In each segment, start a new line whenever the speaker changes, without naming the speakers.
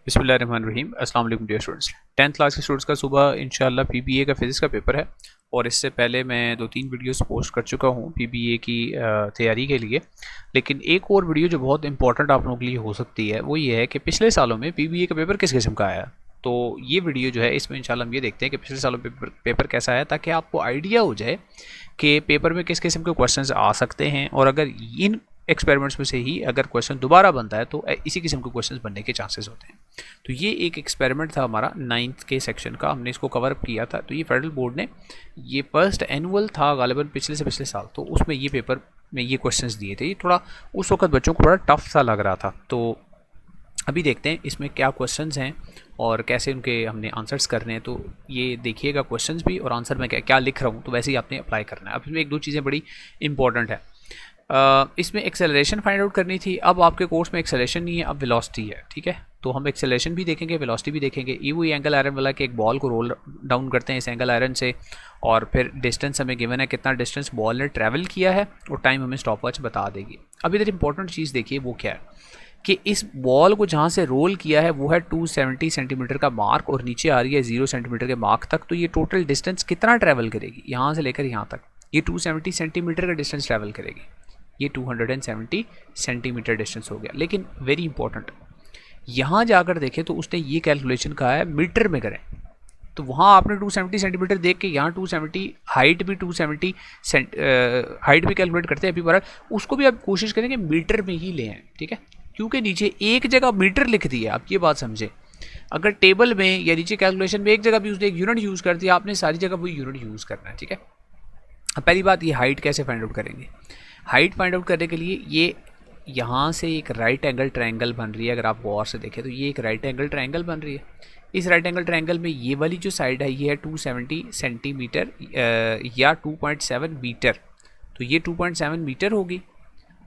बिस्मिल्लाहिर्रहमानिर्रहीम। अस्सलाम वालेकुम डियर स्टूडेंट्स। 10th क्लास के स्टूडेंट्स का सुबह इंशाल्लाह पीबीए का फिज़िक्स का पेपर है और इससे पहले मैं 2-3 वीडियोस पोस्ट कर चुका हूँ पीबीए की तैयारी के लिए। लेकिन एक और वीडियो जो बहुत इंपॉर्टेंट आप लोगों के लिए हो सकती है वो ये है कि पिछले सालों में पीबीए का पेपर किस किस्म का आया। तो ये वीडियो जो है इसमें इंशाल्लाह हम ये देखते हैं कि पिछले सालों में पेपर कैसा आया, ताकि आपको आइडिया हो जाए कि पेपर में किस किस्म के क्वेश्चंस आ सकते हैं, और अगर इन एक्सपेरिमेंट्स में से ही अगर क्वेश्चन दोबारा बनता है तो इसी किस्म के क्वेश्चंस बनने के चांसेस होते हैं। तो ये एक एक्सपेरिमेंट था हमारा 9th के सेक्शन का, हमने इसको कवर अप किया था। तो ये फेडरल बोर्ड ने, ये फर्स्ट एनुअल था गालिबन पिछले से पिछले साल, तो उसमें ये पेपर में ये क्वेश्चंस दिए थे। ये थोड़ा उस वक्त बच्चों को बड़ा टफ सा लग रहा था। तो अभी देखते हैं इसमें क्या क्वेश्चंस हैं और कैसे उनके हमने आंसर्स करने हैं। तो ये देखिएगा क्वेश्चंस भी और आंसर मैं क्या क्या लिख रहा हूँ, तो वैसे ही आपने अप्लाई करना है। अब इसमें एक दो चीज़ें बड़ी इंपॉर्टेंट है। इसमें एक्सेलरेशन फाइंड आउट करनी थी। अब आपके कोर्स में एक्सेलरेशन नहीं है, अब वेलोसिटी है, ठीक है। तो हम एक्सेलरेशन भी देखेंगे, वेलोसिटी भी देखेंगे। ये वही एंगल आयरन वाला कि एक बॉल को रोल डाउन करते हैं इस एंगल आयरन से, और फिर डिस्टेंस हमें गिवन है, कितना डिस्टेंस बॉल ने ट्रैवल किया है, और टाइम हमें स्टॉप वॉच बता देगी। अब इधर इंपॉर्टेंट चीज़ देखिए वो क्या है कि इस बॉल को जहाँ से रोल किया है वो है 270 सेंटीमीटर का मार्क, और नीचे आ रही है 0 सेंटीमीटर के मार्क तक। तो ये टोटल डिस्टेंस कितना ट्रैवल करेगी यहाँ से लेकर यहाँ तक? ये 270 सेंटीमीटर का डिस्टेंस ट्रैवल करेगी। ये 270 सेंटीमीटर डिस्टेंस हो गया। लेकिन वेरी इंपॉर्टेंट, यहाँ जाकर देखें तो उसने ये कैलकुलेशन कहा है मीटर में करें। तो वहाँ आपने 270 सेंटीमीटर देख के यहाँ 270 हाइट भी 270 हाइट भी कैलकुलेट करते हैं अभी बार, उसको भी आप कोशिश करें कि मीटर में ही ले आए, ठीक है। क्योंकि नीचे एक जगह मीटर लिख दी है, आप ये बात समझे। अगर टेबल में या नीचे कैलकुलेशन में एक जगह भी उसने एक यूनिट यूज़ कर दिया, आपने सारी जगह वही यूनिट यूज़ करना है, ठीक है। अब पहली बात, ये हाइट कैसे फाइंड आउट करेंगे? हाइट फाइंड आउट करने के लिए ये यहाँ से एक राइट एंगल ट्रायंगल बन रही है। अगर आप गौर से देखें तो ये एक राइट एंगल ट्रायंगल बन रही है। इस राइट एंगल ट्रायंगल में ये वाली जो साइड है ये है 270 सेंटीमीटर या 2.7 मीटर। तो ये 2.7 मीटर होगी,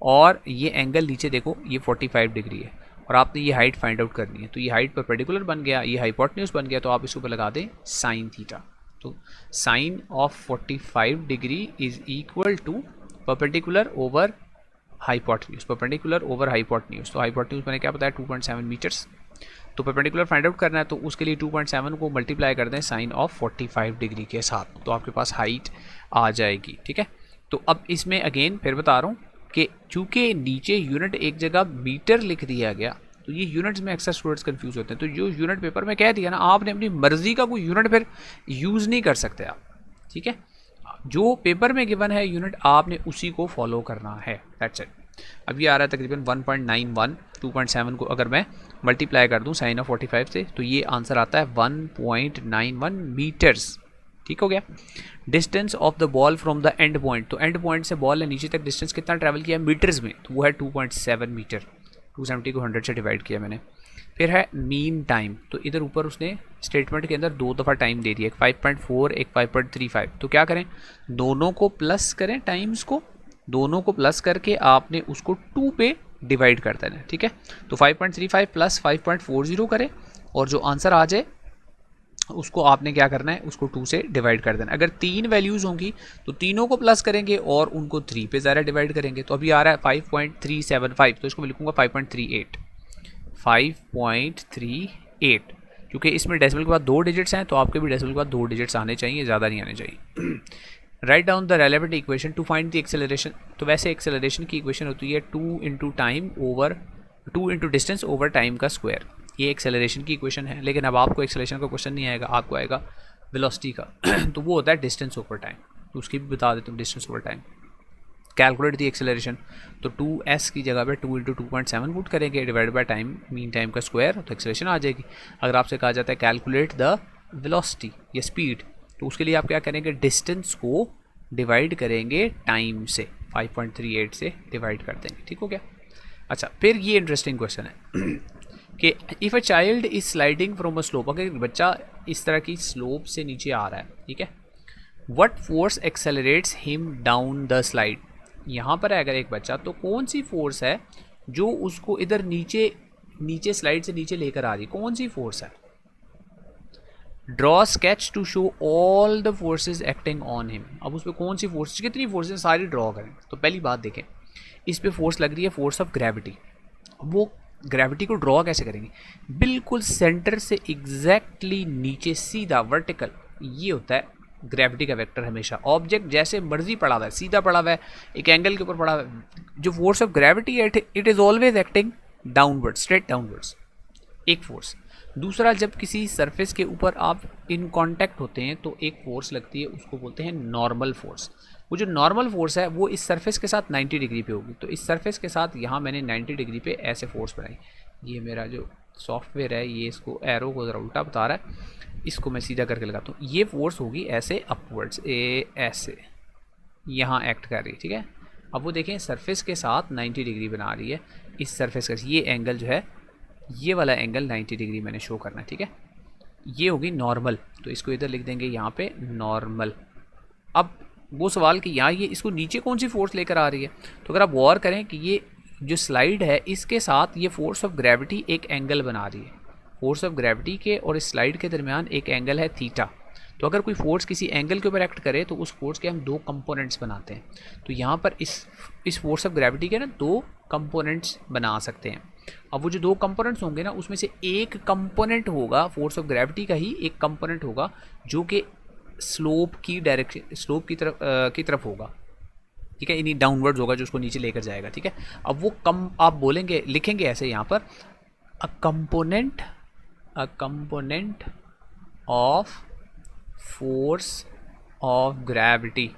और ये एंगल नीचे देखो ये 45 डिग्री है, और आपने ये हाइट फाइंड आउट करनी है। तो ये हाइट परपेंडिकुलर बन गया, ये हाइपोटेन्यूज बन गया, तो आप इसके ऊपर लगा दें साइन थीटा। तो sine of 45 degree is equal to perpendicular over hypotenuse, perpendicular over hypotenuse. तो हाइपोटेन्यूज मैंने क्या बताया 2.7 मीटर्स। तो परपेंडिकुलर फाइंड आउट करना है, तो उसके लिए 2.7 को मल्टीप्लाई कर दें साइन ऑफ 45 डिग्री के साथ, तो आपके पास हाइट आ जाएगी, ठीक है। तो अब इसमें अगेन फिर बता रहा हूँ कि चूंकि नीचे यूनिट एक जगह मीटर लिख दिया गया, तो ये यूनिट्स में अक्सर स्टूडेंट्स कंफ्यूज होते हैं। तो जो यूनिट पेपर में कह दिया ना, आपने अपनी मर्जी का कोई यूनिट फिर यूज़ नहीं कर सकते आप, ठीक है। जो पेपर में गिवन है यूनिट, आपने उसी को फॉलो करना है, दैट्स इट। अब ये आ रहा है तकरीबन 1.91, 2.7 को अगर मैं मल्टीप्लाई कर दूं साइन ऑफ 45 से, तो ये आंसर आता है 1.91 मीटर्स, ठीक हो गया। Distance of the ball from the end point, तो एंड पॉइंट से बॉल ने नीचे तक डिस्टेंस कितना ट्रैवल किया मीटर्स में, तो वो है 2.7 मीटर। 270 को 100 से डिवाइड किया मैंने। फिर है मीन टाइम, तो इधर ऊपर उसने स्टेटमेंट के अंदर दो दफ़ा टाइम दे दिया, एक 5.4 एक 5.35। तो क्या करें, दोनों को प्लस करें, टाइम्स को दोनों को प्लस करके आपने उसको 2 पे डिवाइड कर देना है, ठीक है। तो 5.35 प्लस 5.40 करें, और जो आंसर आ जाए उसको आपने क्या करना है, उसको 2 से डिवाइड कर देना। अगर 3 वैल्यूज़ होंगी तो तीनों को प्लस करेंगे और उनको 3 पे ज़्यादा डिवाइड करेंगे। तो अभी आ रहा है 5.375, तो इसको मैं लिखूँगा 5.38, 5.38। क्योंकि इसमें डेसिमल के बाद 2 डिजिट्स हैं, तो आपके भी डेसिमल के बाद 2 डिजिट्स आने चाहिए, ज़्यादा नहीं आने चाहिए। Right down the relevant equation two find the acceleration. तो वैसे एक्सेलरेशन की इक्वेशन होती है 2 into time over 2 into distance over time का स्क्वायर। ये एक्सेलरेशन की इक्वेशन है। लेकिन अब आपको एक्सेलरेशन का क्वेश्चन नहीं आएगा, आपको आएगा वेलोसिटी का। तो वो होता है डिस्टेंस ओवर टाइम, तो उसकी भी बता देता हूँ distance over time. Calculate the acceleration, तो 2s की जगह पे 2 इंटू 2.7 पुट करेंगे divide by time, mean time का स्क्वायर, तो एक्सेलरेशन आ जाएगी। अगर आपसे कहा जाता है कैलकुलेट द वेलोसिटी या स्पीड, तो उसके लिए आप क्या करेंगे, डिस्टेंस को डिवाइड करेंगे टाइम से, 5.38 से डिवाइड कर देंगे, ठीक हो गया। अच्छा, फिर ये इंटरेस्टिंग क्वेश्चन है कि if a child is sliding from a slope, अगर बच्चा इस तरह की स्लोप से नीचे आ रहा है, ठीक है, what force accelerates him down the slide. यहाँ पर है अगर एक बच्चा, तो कौन सी फोर्स है जो उसको इधर नीचे नीचे स्लाइड से नीचे लेकर आ रही, कौन सी फोर्स है? Draw sketch to show all the forces acting on him. अब उस पर कौन सी फोर्स, कितनी फोर्सेज सारी ड्रॉ करें। तो पहली बात देखें, इस पे फोर्स लग रही है फोर्स ऑफ ग्रेविटी। वो ग्रेविटी को ड्रॉ कैसे करेंगे, बिल्कुल सेंटर से एग्जैक्टली नीचे सीधा वर्टिकल, ये होता है ग्रेविटी का वेक्टर। हमेशा ऑब्जेक्ट जैसे मर्जी पड़ा हुआ है, सीधा पड़ा हुआ है, एक एंगल के ऊपर पड़ा हुआ है, जो फोर्स ऑफ ग्रेविटी है it is always acting downwards, straight downwards, एक फोर्स। दूसरा, जब किसी सरफेस के ऊपर आप इन कांटेक्ट होते हैं तो एक फोर्स लगती है, उसको बोलते हैं नॉर्मल फोर्स। वो जो नॉर्मल फोर्स है वो इस सरफेस के साथ 90 डिग्री पे होगी। तो इस सरफेस के साथ यहाँ मैंने 90 डिग्री पे ऐसे फोर्स बनाई। ये मेरा जो सॉफ्टवेयर है ये इसको एरो को ज़रा उल्टा बता रहा है, इसको मैं सीधा करके लगाता हूँ। ये फोर्स होगी ऐसे अपवर्ड्स, ऐसे यहाँ एक्ट कर रही है, ठीक है। अब वो देखें सरफेस के साथ 90 डिग्री बना रही है, इस सरफेस का ये एंगल जो है, ये वाला एंगल 90 डिग्री मैंने शो करना है, ठीक है। ये होगी नॉर्मल, तो इसको इधर लिख देंगे यहाँ पे नॉर्मल। अब वो सवाल कि यहाँ ये इसको नीचे कौन सी फोर्स लेकर आ रही है, तो अगर आप गौर करें कि ये जो स्लाइड है इसके साथ ये फोर्स ऑफ ग्रेविटी एक एंगल बना रही है। फोर्स ऑफ ग्रेविटी के और इस स्लाइड के दरमियान एक एंगल है थीटा। तो अगर कोई फोर्स किसी एंगल के ऊपर एक्ट करे तो उस फोर्स के हम दो कंपोनेंट्स बनाते हैं। तो यहाँ पर इस फोर्स ऑफ ग्रेविटी के ना दो कंपोनेंट्स बना सकते हैं। अब वो जो दो कंपोनेंट्स होंगे ना, उसमें से एक कंपोनेंट होगा फोर्स ऑफ ग्रेविटी का ही एक कंपोनेंट होगा जो कि स्लोप की डायरेक्शन, स्लोप की तरफ होगा, ठीक है, यानी डाउनवर्ड्स होगा, जो उसको नीचे लेकर जाएगा, ठीक है। अब वो आप बोलेंगे, लिखेंगे ऐसे यहाँ पर a component of force of gravity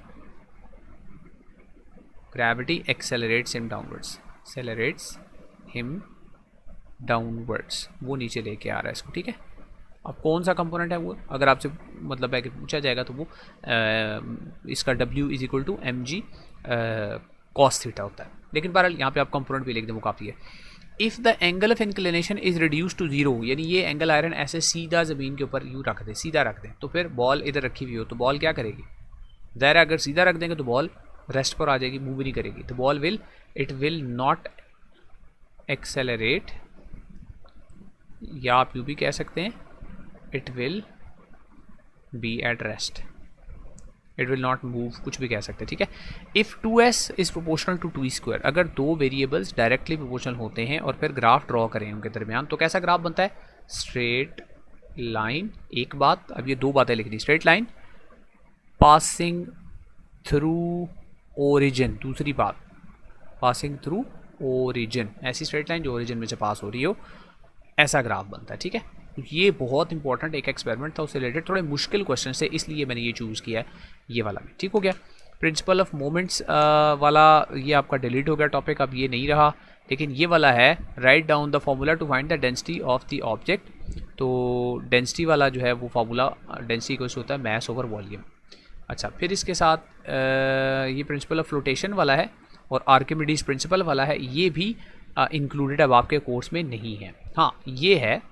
accelerates him downwards, वो नीचे लेके आ रहा है इसको, ठीक है। अब कौन सा कंपोनेंट है वो, अगर आपसे मतलब है कि पूछा जाएगा तो वो इसका W is equal to mg cos theta होता है। लेकिन बहरहाल यहाँ पे आप कंपोनेंट भी लिख दें वो काफ़ी है। If the angle of inclination is reduce to zero, यानी ये एंगल आयरन ऐसे सीधा ज़मीन के ऊपर यूँ रख दें, सीधा रख दें, तो फिर बॉल इधर रखी हुई हो तो बॉल क्या करेगी, ज़ाहिर है अगर सीधा रख देंगे तो बॉल रेस्ट पर आ जाएगी, मूव नहीं करेगी। तो बॉल विल नॉट एक्सेलरेट, या आप यूँ भी कह सकते हैं it will be at rest, it will not move, कुछ भी कह सकते हैं, ठीक है। If 2s is proportional to 2 square, अगर दो वेरिएबल्स डायरेक्टली प्रोपोर्शनल होते हैं और फिर ग्राफ ड्रॉ करें उनके दरमियान, तो कैसा ग्राफ बनता है, स्ट्रेट लाइन। एक बात, अब ये दो बातें लिखनी, straight line passing through origin, दूसरी बात पासिंग थ्रू ओरिजिन, ऐसी स्ट्रेट लाइन जो ओरिजिन में से पास हो रही हो, ऐसा ग्राफ बनता है, ठीक है। ये बहुत इंपॉर्टेंट एक एक्सपेरिमेंट था, उससे रिलेटेड थोड़े मुश्किल क्वेश्चन से, इसलिए मैंने ये चूज़ किया है, ये वाला भी ठीक हो गया। प्रिंसिपल ऑफ मोमेंट्स वाला ये आपका डिलीट हो गया टॉपिक, अब ये नहीं रहा, लेकिन ये वाला है write down the formula to find the density of the object. तो डेंसिटी वाला जो है वो फार्मूला, डेंसिटी को होता है मैस ओवर वॉल्यूम। अच्छा, फिर इसके साथ ये प्रिंसिपल ऑफ फ्लोटेशन वाला है और आर्किमिडीज प्रिंसिपल वाला है, ये भी इंक्लूडेड अब आपके कोर्स में नहीं है। हाँ, ये है,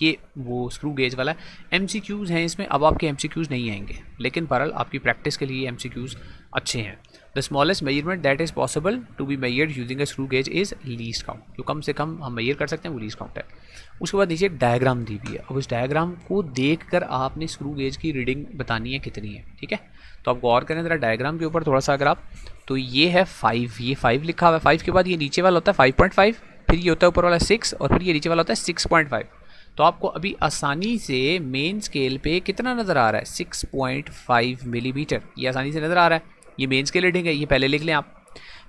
ये वो स्क्रू गेज वाला है। MCQs हैं इसमें, अब आपके MCQs नहीं आएंगे, लेकिन बहरहाल आपकी प्रैक्टिस के लिए MCQs अच्छे हैं। The smallest measurement that is possible to be measured using a screw gauge is least count, जो कम से कम हम मेजर कर सकते हैं वो लीस्ट काउंट है। उसके बाद नीचे एक डायग्राम दी हुई है, अब उस डायग्राम को देख कर आपने स्क्रू गेज की रीडिंग बतानी है कितनी है, ठीक है। तो आप गौर करें ज़रा डायग्राम के ऊपर थोड़ा सा, अगर आप, तो ये है 5, ये 5 लिखा हुआ है, 5 के बाद ये नीचे वाला होता है 5.5, फिर ये होता है ऊपर वाला 6 और फिर ये नीचे वाला होता है 6.5। तो आपको अभी आसानी से मेन स्केल पे कितना नज़र आ रहा है, 6.5 मिलीमीटर, ये आसानी से नज़र आ रहा है, ये मेन स्केल रीडिंग है, ये पहले लिख लें आप।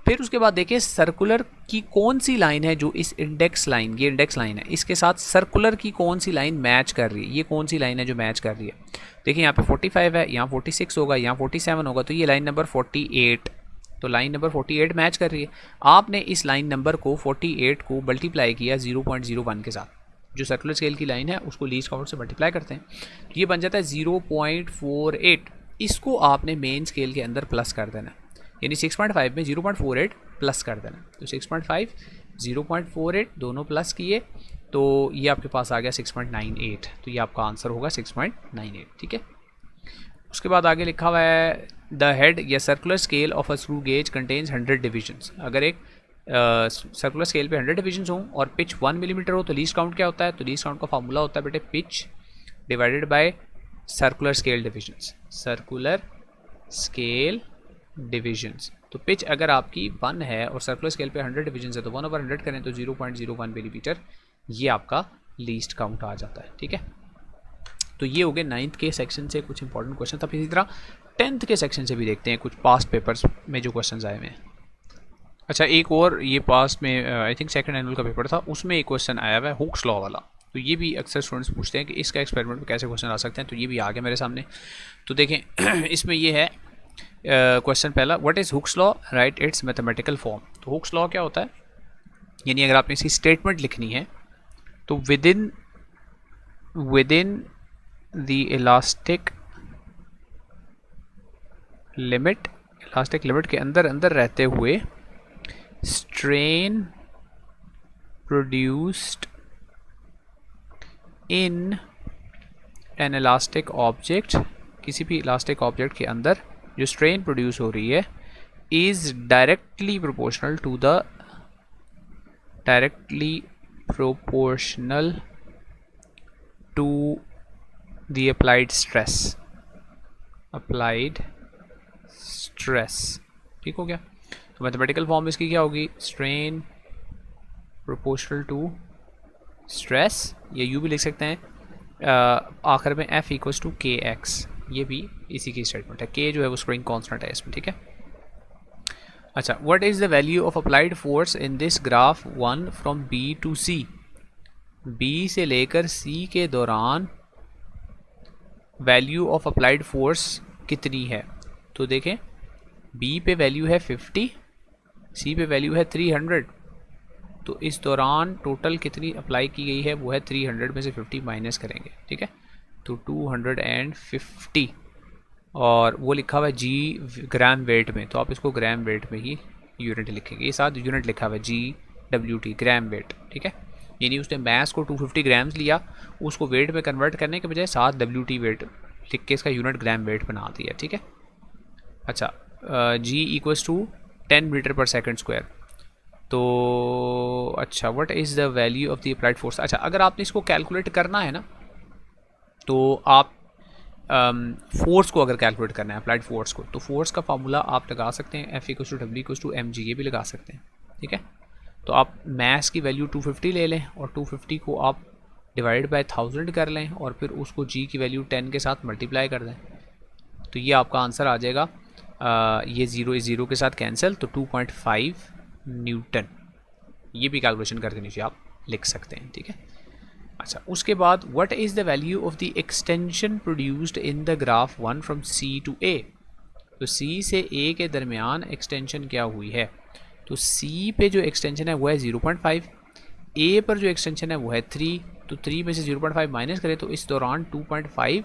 फिर उसके बाद देखिए सर्कुलर की कौन सी लाइन है जो इस इंडेक्स लाइन, ये इंडेक्स लाइन है, इसके साथ सर्कुलर की कौन सी लाइन मैच कर रही है, ये कौन सी लाइन है जो मैच कर रही है। देखिए यहाँ पे 45 है, यहाँ 46 होगा, यहाँ 47 होगा, तो ये लाइन नंबर 48, तो लाइन नंबर 48 मैच कर रही है। आपने इस लाइन नंबर को 48 को मल्टीप्लाई किया 0.01 के साथ, जो सर्कुलर स्केल की लाइन है उसको लीस्ट काउंट से मल्टीप्लाई करते हैं, तो ये बन जाता है 0.48। इसको आपने मेन स्केल के अंदर प्लस कर देना, यानी 6.5 में 0.48 प्लस कर देना। तो 6.5 0.48 दोनों प्लस किए तो ये आपके पास आ गया 6.98, तो ये आपका आंसर होगा 6.98, ठीक है। उसके बाद आगे लिखा हुआ है द हेड या circular scale of a screw gauge contains 100 divisions. अगर एक सर्कुलर स्केल पे 100 डिविजन्स हों और पिच 1 मिलीमीटर हो तो लीस्ट काउंट क्या होता है, तो लीस्ट काउंट का फार्मूला होता है बेटे pitch divided by circular scale divisions. Circular scale divisions. तो पिच अगर आपकी 1 है और सर्कुलर स्केल पे 100 डिविजन्स है तो 1/100 करें तो 0.01 मिलीमीटर, ये आपका लीस्ट काउंट आ जाता है। ठीक है, तो ये हो गए 9th के सेक्शन से कुछ इंपॉर्टेंट क्वेश्चन। अब इसी तरह 10th के सेक्शन से भी देखते हैं कुछ पास्ट पेपर्स में जो क्वेश्चन आए हुए हैं। अच्छा, एक और ये पास्ट में आई थिंक सेकंड एनुअल का पेपर था, उसमें एक क्वेश्चन आया हुआ है हुक्स लॉ वाला। तो ये भी अक्सर स्टूडेंट्स पूछते हैं कि इसका एक्सपेरिमेंट में कैसे क्वेश्चन आ सकते हैं, तो ये भी आ गया मेरे सामने। तो देखें इसमें ये है क्वेश्चन पहला, what is Hooke's law, right it's mathematical form. तो हुक्स लॉ क्या होता है, यानी अगर आपने इसकी स्टेटमेंट लिखनी है तो विदिन द इलास्टिक लिमिट के अंदर रहते हुए strain produced in an elastic object, किसी भी इलास्टिक ऑब्जेक्ट के अंदर जो स्ट्रेन प्रोड्यूस हो रही है is directly proportional to the applied stress. ठीक हो गया, तो मैथमेटिकल फॉर्म इसकी क्या होगी, स्ट्रेन प्रोपोर्शनल टू स्ट्रेस, या यू भी लिख सकते हैं आखिर में F equals to k x, ये भी इसी की स्टेटमेंट है। के जो है वो स्प्रिंग कांस्टेंट है इसमें। ठीक है, अच्छा, what is the value of applied force in this graph 1 from B to C, B से लेकर C के दौरान वैल्यू ऑफ अप्लाइड फोर्स कितनी है। तो देखें B पे वैल्यू है 50, C पे वैल्यू है 300, तो इस दौरान टोटल कितनी अप्लाई की गई है वो है 300 में से 50 माइनस करेंगे। ठीक है, तो 250, और वो लिखा हुआ है G ग्राम वेट में, तो आप इसको ग्राम वेट में ही यूनिट लिखेंगे, ये साथ यूनिट लिखा हुआ है GWT ग्राम वेट। ठीक है, यानी उसने मास को 250 ग्राम्स लिया, उसको वेट में कन्वर्ट करने के बजाय साथ WT वेट लिख के इसका यूनिट ग्राम वेट बना दिया। ठीक है, अच्छा, G इक्वल्स टू 10 मीटर पर सेकंड स्क्वायर। तो अच्छा, what is the value of the applied force. अच्छा, अगर आपने इसको कैलकुलेट करना है ना, तो आप फोर्स को अगर कैलकुलेट करना है अप्लाइड फोर्स को, तो फोर्स का फार्मूला आप लगा सकते हैं F equals to W equals to mg, ये भी लगा सकते हैं। ठीक है, तो आप मैस की वैल्यू 250 ले लें और 250 को आप डिवाइड बाय 1000 कर लें और फिर उसको G की वैल्यू 10 के साथ मल्टीप्लाई कर दें, तो ये आपका आंसर आ जाएगा। ये 0 के साथ कैंसिल, तो 2.5 न्यूटन, ये भी कैलकुलेशन करके नीचे आप लिख सकते हैं। ठीक है, अच्छा, उसके बाद what is the value of the extension produced in the graph 1 from C to A। तो C से A के दरमियान एक्सटेंशन क्या हुई है, तो C पे जो एक्सटेंशन है वो है 0.5, A पर जो एक्सटेंशन है वो है 3, तो 3 में से 0.5 माइनस करें तो इस दौरान 2.5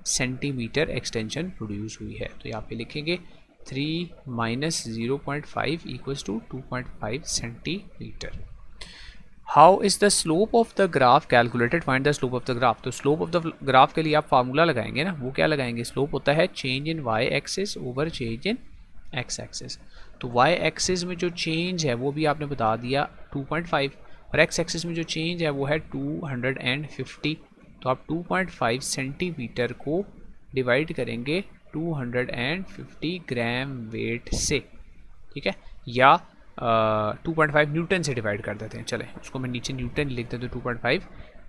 सेंटीमीटर एक्सटेंशन प्रोड्यूस हुई है। तो यहाँ पे लिखेंगे 3 minus 0.5 equals to 2.5 centimetre. How is the slope of the graph calculated, find the slope of the graph. तो स्लोप ऑफ द ग्राफ के लिए आप फार्मूला लगाएंगे ना, वो क्या लगाएंगे, स्लोप होता है change in y axis over change in x axis. तो वाई एक्सिस में जो चेंज है वो भी आपने बता दिया 2.5, और एक्स एक्सिस में जो चेंज है वो है 250। तो आप 2.5 सेंटीमीटर को डिवाइड करेंगे 250 ग्राम वेट से। ठीक है, या 2.5 न्यूटन से डिवाइड कर देते हैं, चले उसको मैं नीचे न्यूटन लिख देता हूँ, 2.5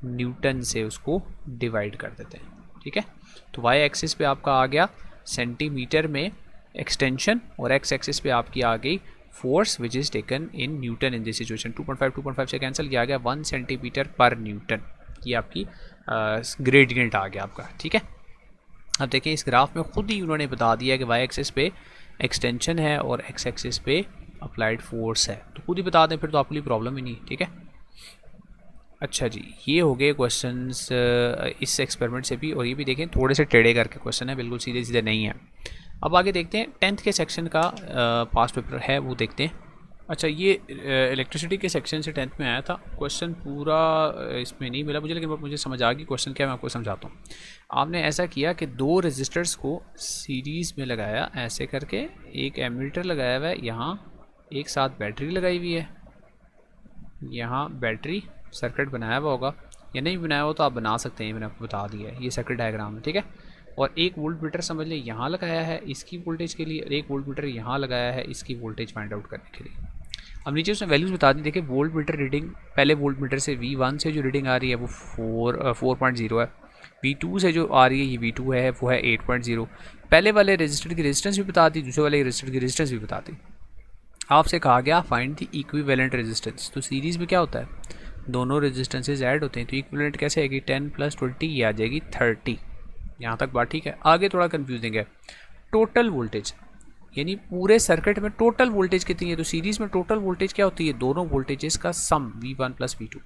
न्यूटन से उसको डिवाइड कर देते हैं। ठीक है, तो वाई एक्सिस पे आपका आ गया सेंटीमीटर में एक्सटेंशन, और एक्स एक्सिस पे आपकी आ गई force which is taken in newton in this situation. 2.5 से कैंसिल किया गया 1 सेंटीमीटर पर न्यूटन, ये आपकी ग्रेडियंट आ गया आपका। ठीक है, अब देखें इस ग्राफ में खुद ही उन्होंने बता दिया कि वाई एक्सिस पे एक्सटेंशन है और एक्स एक्सिस पे अप्लाइड फोर्स है, तो खुद ही बता दें फिर तो आपके लिए प्रॉब्लम ही नहीं। ठीक है, अच्छा जी, ये हो गए क्वेश्चंस इस एक्सपेरिमेंट से भी, और ये भी देखें थोड़े से टेढ़े करके क्वेश्चन है, बिल्कुल सीधे सीधे नहीं है। अब आगे देखते हैं 10th के सेक्शन का पास्ट पेपर है वो देखते हैं। अच्छा, ये इलेक्ट्रिसिटी के सेक्शन से 10th में आया था क्वेश्चन, पूरा इसमें नहीं मिला मुझे, लेकिन मुझे समझ आ गई क्वेश्चन क्या, मैं आपको समझाता हूँ। आपने ऐसा किया कि 2 रेजिस्टर्स को सीरीज़ में लगाया ऐसे करके, एक एमीटर लगाया हुआ है, यहाँ एक साथ बैटरी लगाई हुई है, यहाँ बैटरी सर्किट बनाया हुआ होगा, या नहीं बनाया हो तो आप बना सकते हैं, मैंने आपको बता दिया है, ये सर्किट डायग्राम है। ठीक है, और एक वोल्ट मीटर समझ लें यहाँ लगाया है इसकी वोल्टेज के लिए, और एक वोल्ट मीटर यहाँ लगाया है इसकी वोल्टेज फाइंड आउट करने के लिए। अब नीचे उसने वैल्यूज़ बता दी। देखिए वोल्ट मीटर रीडिंग, पहले वोल्ट मीटर से V1 से जो रीडिंग आ रही है वो 4.0 है, V2 से जो आ रही है ये V2 है वो है 8.0। पहले वाले रजिस्टर की रेजिस्टेंस भी बता दी, दूसरे वाले रजिस्टर की रेजिस्टेंस भी बता दी। आपसे कहा गया फाइंड द इक्विवेलेंट रेजिस्टेंस। तो सीरीज़ में क्या होता है, दोनों रेजिस्टेंसेज ऐड होते हैं, तो इक्विवेलेंट कैसे आएगी 10 + 20, ये आ जाएगी 30। यहाँ तक बात ठीक है। आगे थोड़ा कंफ्यूजिंग है, टोटल वोल्टेज यानी पूरे सर्किट में टोटल वोल्टेज कितनी है। तो सीरीज़ में टोटल वोल्टेज क्या होती है, दोनों वोल्टेजेस का सम V1 + V2।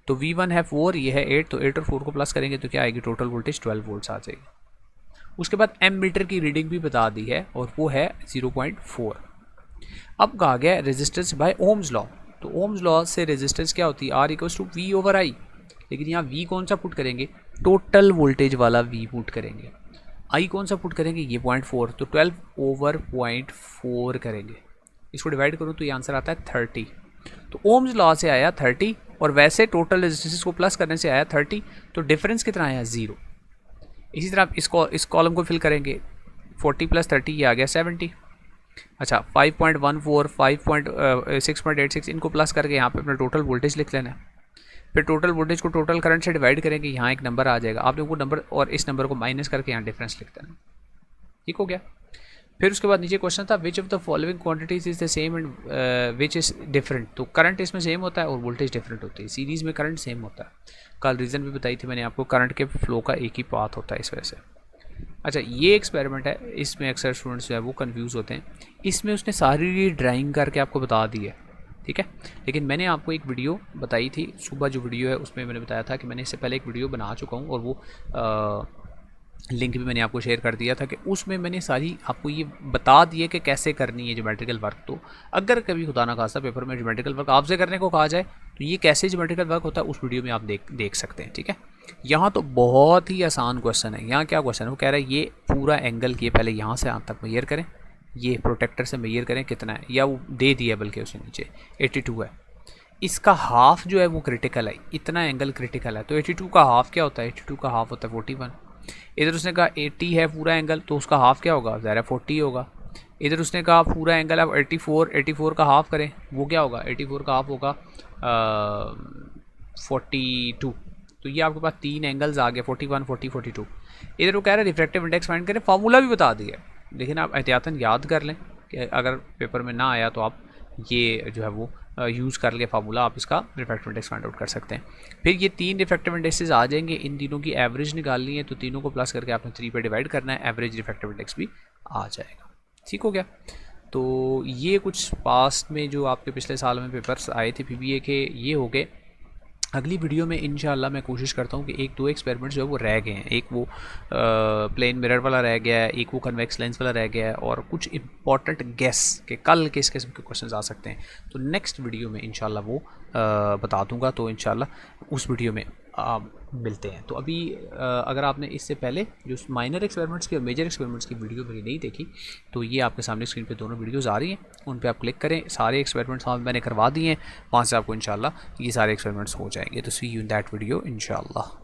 तो V1 है 4, ये है 8, तो 8 और 4 को प्लस करेंगे तो क्या आएगी, टोटल वोल्टेज 12 वोल्ट्स आ जाएगी। उसके बाद एम मीटर की रीडिंग भी बता दी है और वो है 0.4। अब कहा गया रेजिस्टेंस बाय ओम्स लॉ। तो ओम्स लॉ से रेजिस्टेंस क्या होती है, R = V/I। लेकिन यहाँ V कौन सा पुट करेंगे, टोटल वोल्टेज वाला V पुट करेंगे। I कौन सा पुट करेंगे, ये 0.4, तो 12/0.4 करेंगे। इसको डिवाइड करूँ तो ये आंसर आता है 30। तो ओम्स लॉ से आया 30 और वैसे टोटल रेजिस्टेंस को प्लस करने से आया 30, तो डिफरेंस कितना आया 0। इसी तरह इस कॉलम को फिल करेंगे, 40 + 30 ये आ गया 70। अच्छा 5.14, 6.86 इनको प्लस करके यहाँ पे अपना टोटल वोल्टेज लिख लेना है। फिर टोटल वोल्टेज को टोटल करंट से डिवाइड करेंगे, यहाँ एक नंबर आ जाएगा, आपने वो नंबर और इस नंबर को माइनस करके यहाँ डिफरेंस लिख देना। ठीक हो गया। फिर उसके बाद नीचे क्वेश्चन था which of the following quantities is the same and which is different. तो करंट इसमें सेम होता है और वोल्टेज डिफरेंट होती है। सीरीज़ में करंट सेम होता है, कल रीज़न भी बताई थी मैंने आपको, करंट के फ्लो का एक ही पाथ होता है इस वजह से। अच्छा ये एक्सपेरिमेंट है, इसमें अक्सर स्टूडेंट्स जो है वो कंफ्यूज होते हैं। इसमें उसने सारी ड्राइंग करके आपको बता दी है, ठीक है। लेकिन मैंने आपको एक वीडियो बताई थी सुबह, जो वीडियो है उसमें मैंने बताया था कि मैंने इससे पहले एक वीडियो बना चुका हूँ और वो लिंक भी मैंने आपको शेयर कर दिया था कि उसमें मैंने सारी आपको ये बता दिए कि कैसे करनी है ज्योमेट्रिकल वर्क। तो अगर कभी खुदा ना खास्ता पेपर में ज्योमेट्रिकल वर्क आपसे करने को कहा जाए तो ये कैसे ज्योमेट्रिकल वर्क होता है उस वीडियो में आप देख सकते हैं, ठीक है। यहाँ तो बहुत ही आसान क्वेश्चन है। यहाँ क्या क्वेश्चन है, वो कह रहा है ये पूरा एंगल किए पहले यहाँ से यहाँ तक मेजर करें, ये प्रोटेक्टर से मेजर करें कितना है, या वो दे दिया बल्कि उसके नीचे 82 है, इसका हाफ जो है वो क्रिटिकल है, इतना एंगल क्रिटिकल है। तो 82 का हाफ क्या होता है, 82 का हाफ होता है 41। इधर उसने कहा 80 है पूरा एंगल, तो उसका हाफ क्या होगा, ज़रा 40 होगा। इधर उसने कहा पूरा एंगल अब 84 का हाफ करें, वो क्या होगा, 84 का हाफ होगा 42। तो ये आपके पास तीन एंगल्स आ गए, 41, 40, 42। इधर वो कह रहे हैं रिफ्रैक्टिव इंडेक्स फाइंड करें, फार्मूला भी बता दिया, लेकिन आप एहतियातन याद कर लें कि अगर पेपर में ना आया तो आप ये जो है वो यूज़ कर लिया फार्मूला, आप इसका रिफ्रैक्टिव इंडेक्स फाइंड आउट कर सकते हैं। फिर ये तीन रिफ्रैक्टिव इंडेक्सेस आ जाएंगे, इन तीनों की एवरेज निकालनी है, तो तीनों को प्लस करके आपने 3 पे डिवाइड करना है, एवरेज रिफ्रैक्टिव इंडेक्स भी आ जाएगा। ठीक हो गया। तो ये कुछ पास्ट में जो आपके पिछले साल में पेपर्स आए थे PBA के, ये हो गए। अगली वीडियो में इंशाल्लाह मैं कोशिश करता हूँ कि 1-2 एक्सपेरिमेंट्स जो है वो रह गए हैं। एक वो प्लेन मिरर वाला रह गया है, एक वो कन्वेक्स लेंस वाला रह गया है, और कुछ इंपॉर्टेंट गेस के कल किस किस्म के क्वेश्चंस आ सकते हैं। तो नेक्स्ट वीडियो में इंशाल्लाह वो बता दूंगा। तो इंशाल्लाह उस वीडियो में मिलते हैं। तो अभी अगर आपने इससे पहले जो माइनर एक्सपेरिमेंट्स की और मेजर एक्सपेरिमेंट्स की वीडियो मेरी नहीं देखी, तो ये आपके सामने स्क्रीन पे दोनों वीडियोस आ रही हैं, उन पे आप क्लिक करें। सारे एक्सपेरिमेंट्स मैंने करवा दिए हैं, वहाँ से आपको इंशाल्लाह ये सारे एक्सपेरिमेंट्स हो जाएंगे। तो सी यू इन दैट वीडियो इंशाल्लाह।